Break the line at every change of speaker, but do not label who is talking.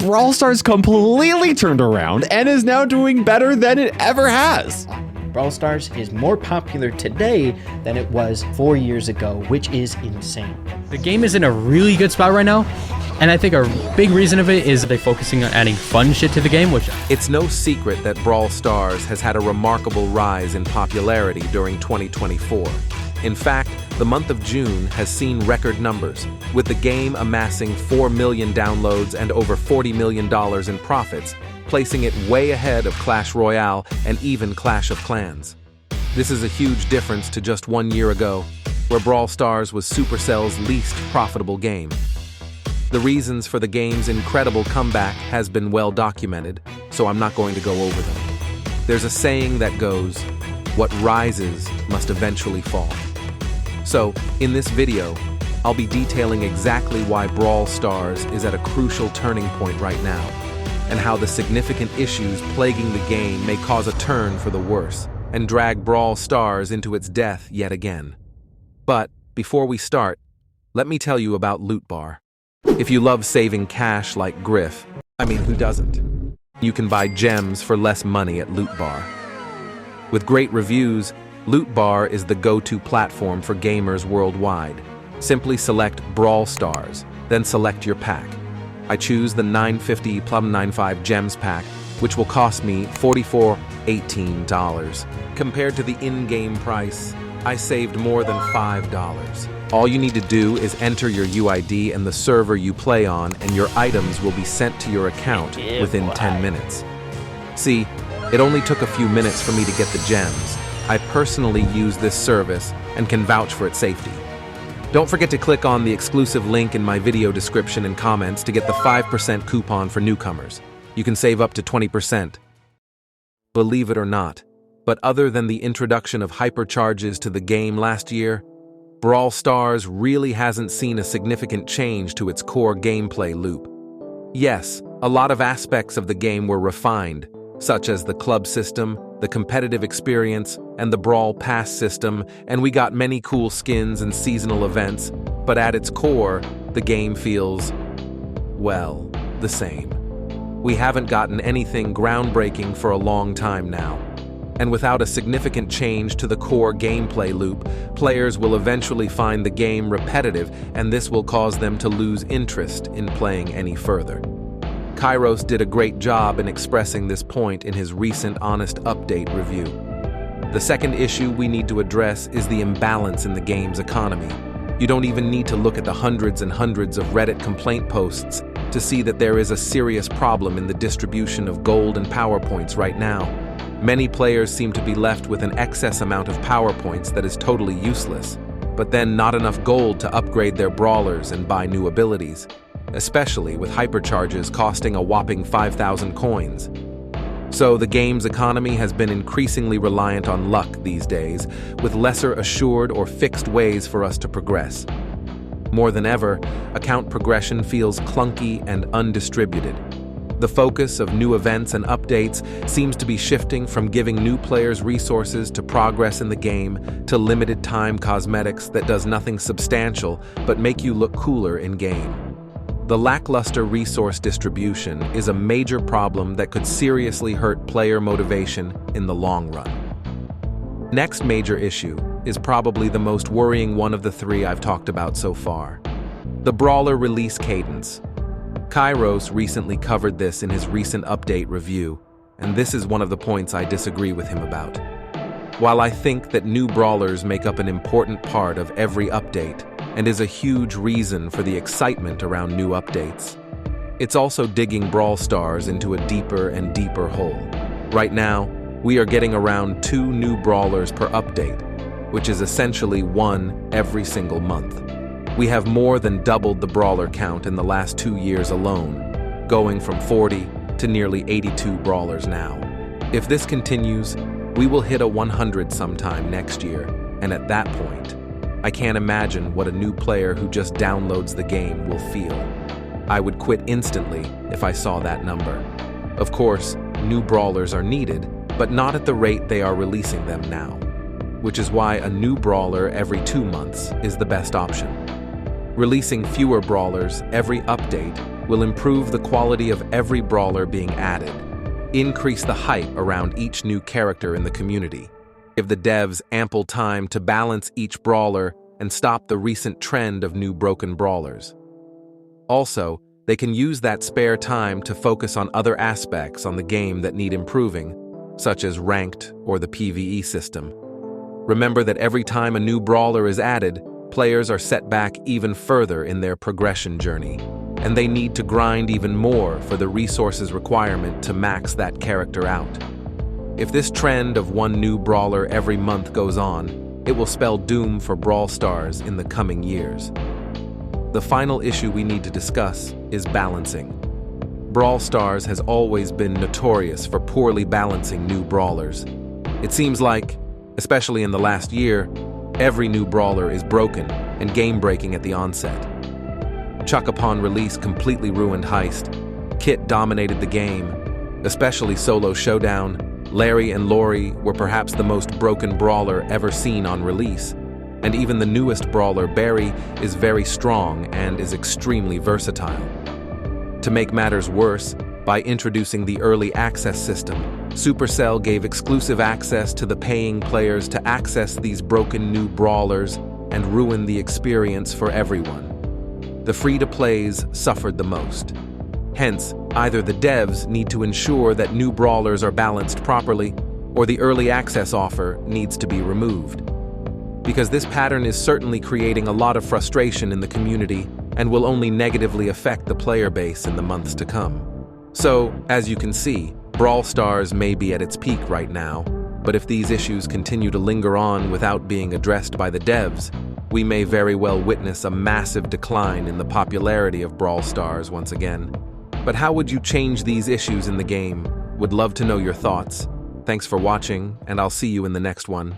Brawl Stars completely turned around and is now doing better than it ever has.
Brawl Stars is more popular today than it was 4 years ago, which is insane.
The game is in a really good spot right now, and I think a big reason of it is they're focusing on adding fun shit to the game, which...
It's no secret that Brawl Stars has had a remarkable rise in popularity during 2024. In fact, the month of June has seen record numbers, with the game amassing 4 million downloads and over $40 million in profits, placing it way ahead of Clash Royale and even Clash of Clans. This is a huge difference to just 1 year ago, where Brawl Stars was Supercell's least profitable game. The reasons for the game's incredible comeback has been well documented, so I'm not going to go over them. There's a saying that goes, "What rises must eventually fall." So, in this video, I'll be detailing exactly why Brawl Stars is at a crucial turning point right now, and how the significant issues plaguing the game may cause a turn for the worse, and drag Brawl Stars into its death yet again. But, before we start, let me tell you about Loot Bar. If you love saving cash like Griff, who doesn't? You can buy gems for less money at Loot Bar. With great reviews, Loot Bar is the go-to platform for gamers worldwide. Simply select Brawl Stars, then select your pack. I choose the 950 Plum 95 Gems pack, which will cost me $44.18. Compared to the in-game price, I saved more than $5. All you need to do is enter your UID and the server you play on, and your items will be sent to your account within 10 minutes. See, it only took a few minutes for me to get the gems. I personally use this service and can vouch for its safety. Don't forget to click on the exclusive link in my video description and comments to get the 5% coupon for newcomers. You can save up to 20%. Believe it or not, but other than the introduction of hypercharges to the game last year, Brawl Stars really hasn't seen a significant change to its core gameplay loop. Yes, a lot of aspects of the game were refined, such as the club system, the competitive experience, and the Brawl Pass system, and we got many cool skins and seasonal events, but at its core, the game feels, well, the same. We haven't gotten anything groundbreaking for a long time now. And without a significant change to the core gameplay loop, players will eventually find the game repetitive, and this will cause them to lose interest in playing any further. Kairos did a great job in expressing this point in his recent Honest Update review. The second issue we need to address is the imbalance in the game's economy. You don't even need to look at the hundreds and hundreds of Reddit complaint posts to see that there is a serious problem in the distribution of gold and power points right now. Many players seem to be left with an excess amount of power points that is totally useless, but then not enough gold to upgrade their brawlers and buy new abilities, especially with hypercharges costing a whopping 5,000 coins. So the game's economy has been increasingly reliant on luck these days, with lesser assured or fixed ways for us to progress. More than ever, account progression feels clunky and undistributed. The focus of new events and updates seems to be shifting from giving new players resources to progress in the game to limited-time cosmetics that does nothing substantial but make you look cooler in-game. The lackluster resource distribution is a major problem that could seriously hurt player motivation in the long run. Next major issue is probably the most worrying one of the three I've talked about so far: the brawler release cadence. Kairos recently covered this in his recent update review, and this is one of the points I disagree with him about. While I think that new brawlers make up an important part of every update and is a huge reason for the excitement around new updates, it's also digging Brawl Stars into a deeper and deeper hole. Right now, we are getting around 2 new brawlers per update, which is essentially 1 every single month. We have more than doubled the brawler count in the last 2 years alone, going from 40 to nearly 82 brawlers now. If this continues, we will hit a 100 sometime next year, and at that point, I can't imagine what a new player who just downloads the game will feel. I would quit instantly if I saw that number. Of course, new brawlers are needed, but not at the rate they are releasing them now, which is why a new brawler every 2 months is the best option. Releasing fewer brawlers every update will improve the quality of every brawler being added, increase the hype around each new character in the community, give the devs ample time to balance each brawler and stop the recent trend of new broken brawlers. Also, they can use that spare time to focus on other aspects on the game that need improving, such as ranked or the PvE system. Remember that every time a new brawler is added, players are set back even further in their progression journey, and they need to grind even more for the resources requirement to max that character out. If this trend of one new brawler every month goes on, it will spell doom for Brawl Stars in the coming years. The final issue we need to discuss is balancing. Brawl Stars has always been notorious for poorly balancing new brawlers. It seems like, especially in the last year, every new brawler is broken and game-breaking at the onset. Chuck upon release completely ruined Heist. Kit dominated the game, especially Solo Showdown. Larry and Lori were perhaps the most broken brawler ever seen on release. And even the newest brawler, Barry, is very strong and is extremely versatile. To make matters worse, by introducing the early access system, Supercell gave exclusive access to the paying players to access these broken new brawlers and ruin the experience for everyone. The free-to-plays suffered the most. Hence, either the devs need to ensure that new brawlers are balanced properly, or the early access offer needs to be removed. Because this pattern is certainly creating a lot of frustration in the community and will only negatively affect the player base in the months to come. So, as you can see, Brawl Stars may be at its peak right now, but if these issues continue to linger on without being addressed by the devs, we may very well witness a massive decline in the popularity of Brawl Stars once again. But how would you change these issues in the game? Would love to know your thoughts. Thanks for watching, and I'll see you in the next one.